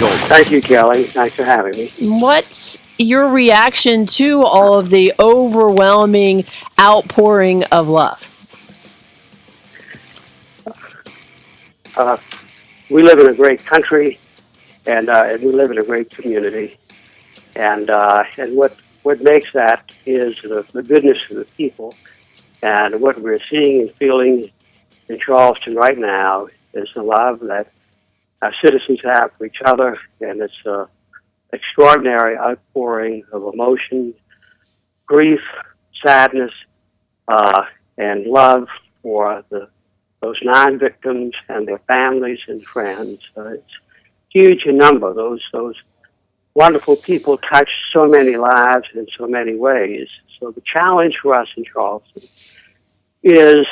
Thank you, Kelly. Thanks for having me. What's your reaction to all of the overwhelming outpouring of love? Uh, we live in a great country, and we live in a great community. And what makes that is the goodness of the people. And what we're seeing and feeling in Charleston right now is the love that our citizens have for each other, and it's an extraordinary outpouring of emotion, grief, sadness, uh, and love for those 9 victims and their families and friends. It's huge in number. Those wonderful people touch so many lives in so many ways. So the challenge for us in Charleston is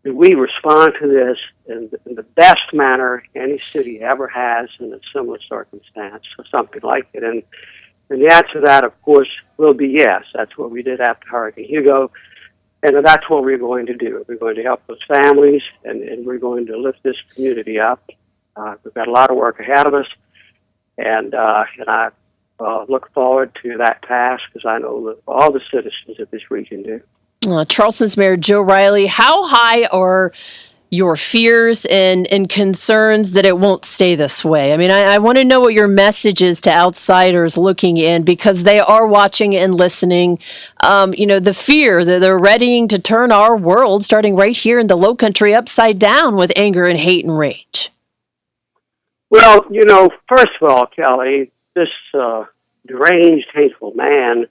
that we respond to this in the best manner any city ever has in a similar circumstance or something like it. And the answer to that, of course, will be yes. That's what we did after Hurricane Hugo, and that's what we're going to do. We're going to help those families, and we're going to lift this community up. We've got a lot of work ahead of us, and I look forward to that task, because I know that all the citizens of this region do. Charleston's Mayor Joe Riley, how high are your fears and concerns that it won't stay this way? I mean, I want to know what your message is to outsiders looking in, because they are watching and listening. The fear that they're readying to turn our world, starting right here in the Lowcountry, upside down with anger and hate and rage. Well, first of all, Kelly, this deranged, hateful man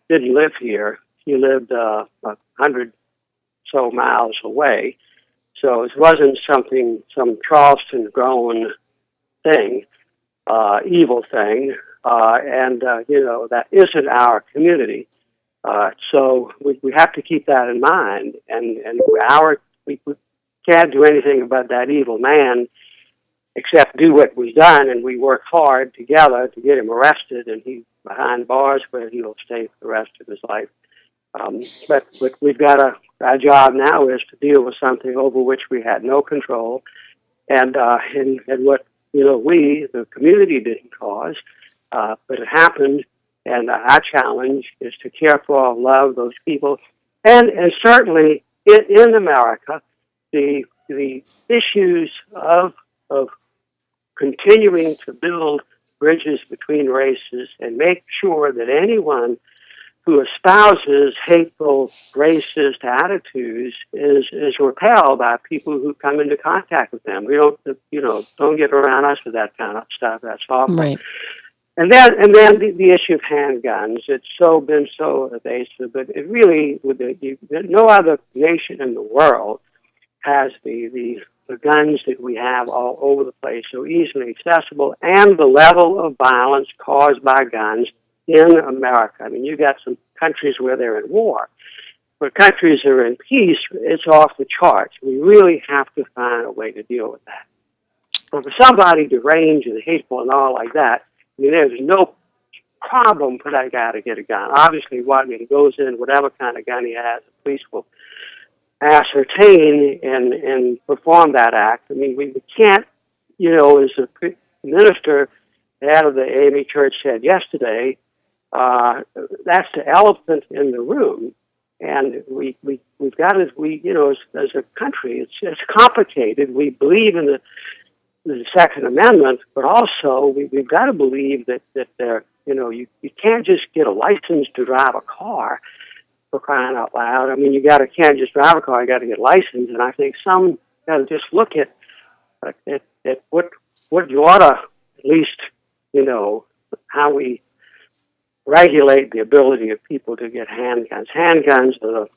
didn't live here. He lived 100 so miles away. So it wasn't some Charleston-grown thing, evil thing, and that isn't our community. So we have to keep that in mind, and we can't do anything about that evil man except do what was done, and we work hard together to get him arrested, and he's behind bars where he'll stay for the rest of his life. But we've got our job now is to deal with something over which we had no control, and what we, the community, didn't cause, but it happened. And our challenge is to care for, love those people, and certainly in America, the issues of continuing to build bridges between races and make sure that anyone who espouses hateful, racist attitudes is repelled by people who come into contact with them. We don't get around us with that kind of stuff. That's awful. Right. And then the issue of handguns. It's been so evasive, but it really, no other nation in the world has the guns that we have all over the place, so easily accessible, and the level of violence caused by guns in America. I mean, you got some countries where they're in war, but countries that are in peace, it's off the charts. We really have to find a way to deal with that. But for somebody deranged and hateful and all like that, I mean, there's no problem for that guy to get a gun. Obviously, he goes in, whatever kind of gun he has, the police will ascertain and perform that act. I mean, we can't, as a minister, the head of the AME Church said yesterday, that's the elephant in the room, and we've got to, as a country, it's complicated. We believe in the Second Amendment, but also we've got to believe that there, you can't just get a license to drive a car, for crying out loud. I mean, can't just drive a car, you got to get a license, and I think some got to just look at what you ought to, at least, how we regulate the ability of people to get handguns. Handguns are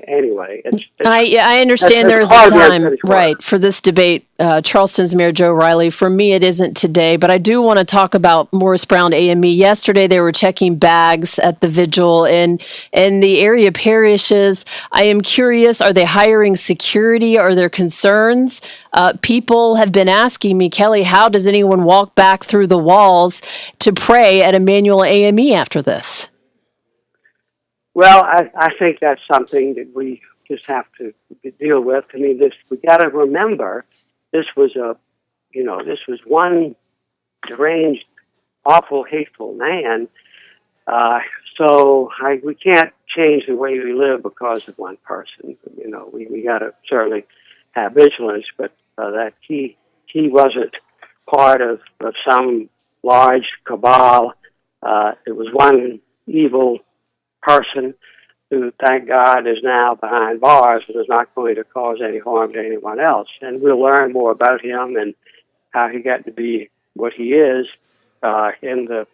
anyway. I understand there is a time, right, for this debate. Charleston's Mayor Joe Riley, for me, it isn't today, but I do want to talk about Morris Brown AME. Yesterday, they were checking bags at the vigil in the area parishes. I am curious, are they hiring security? Are there concerns? People have been asking me, Kelly, how does anyone walk back through the walls to pray at Emmanuel AME after this? Well, I think that's something that we just have to deal with. I mean, we got to remember this was one deranged, awful, hateful man. We can't change the way we live because of one person. We got to certainly have vigilance, but that he wasn't part of some large cabal. It was one evil person who, thank God, is now behind bars and is not going to cause any harm to anyone else. And we'll learn more about him and how he got to be what he is in the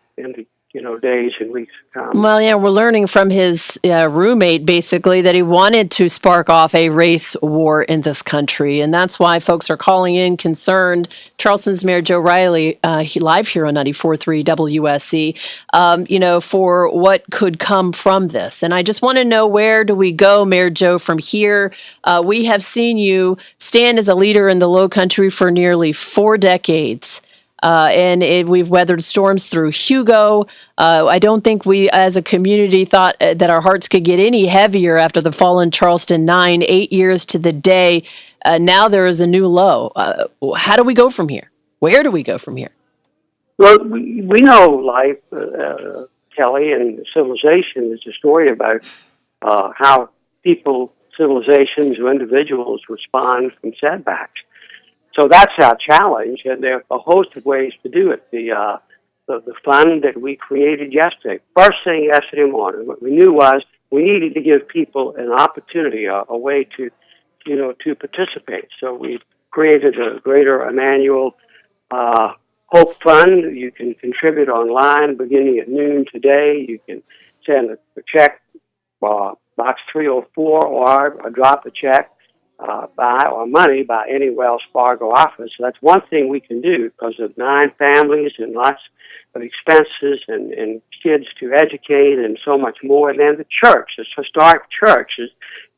days and weeks to come. Well, yeah, we're learning from his roommate, basically, that he wanted to spark off a race war in this country. And that's why folks are calling in concerned. Charleston's Mayor Joe Riley, live here on 94.3 WSC, for what could come from this. And I just want to know, where do we go, Mayor Joe, from here? We have seen you stand as a leader in the Low Country for nearly 4 decades. We've weathered storms through Hugo. I don't think we as a community thought that our hearts could get any heavier after the fall in Charleston 8 years to the day. Now there is a new low. How do we go from here? Where do we go from here? Well, we know life, Kelly, and civilization is a story about how people, civilizations, or individuals respond from setbacks. So that's our challenge, and there are a host of ways to do it. The fund that we created yesterday, first thing yesterday morning, what we knew was we needed to give people an opportunity, a way to participate. So we created a Greater Emmanuel Hope Fund. You can contribute online beginning at noon today. You can send a check, box 304, or drop a check. Money by any Wells Fargo office. So that's one thing we can do because of 9 families and lots of expenses and kids to educate and so much more. And then the church, this historic church,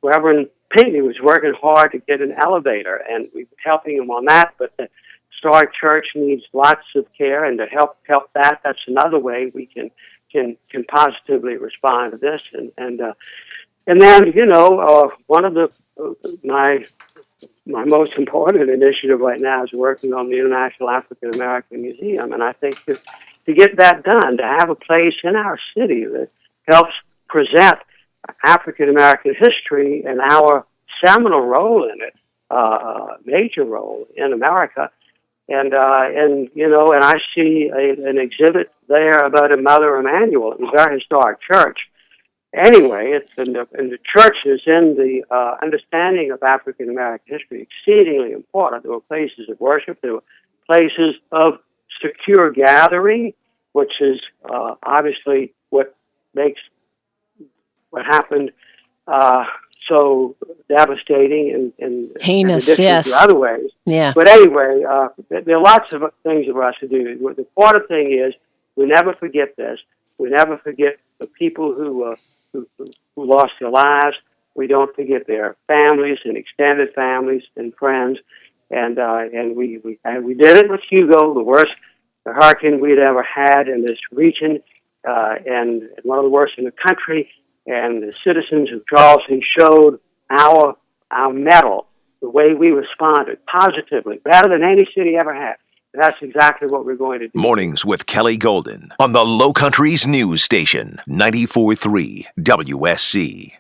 Reverend Pinckney was working hard to get an elevator, and we've been helping him on that. But the historic church needs lots of care, and to help that, that's another way we can positively respond to this. And then one of the my most important initiative right now is working on the International African American Museum, and I think to get that done, to have a place in our city that helps present African American history and our seminal role in it, major role in America, and I see an exhibit there about a Mother Emanuel. It was our historic church. Anyway, it's in the churches, in the understanding of African American history, exceedingly important. There were places of worship. There were places of secure gathering, which is obviously what makes what happened so devastating and heinous, in yes, to other ways. Yeah. But anyway, there are lots of things for us to do. The important thing is we never forget this. We never forget the people who lost their lives. We don't forget their families and extended families and friends. And we did it with Hugo, the worst hurricane we'd ever had in this region, and one of the worst in the country. And the citizens of Charleston showed our mettle, the way we responded positively, better than any city ever had. That's exactly what we're going to do. Mornings with Kelly Golden on the Low Country's news station, 94.3 WSC.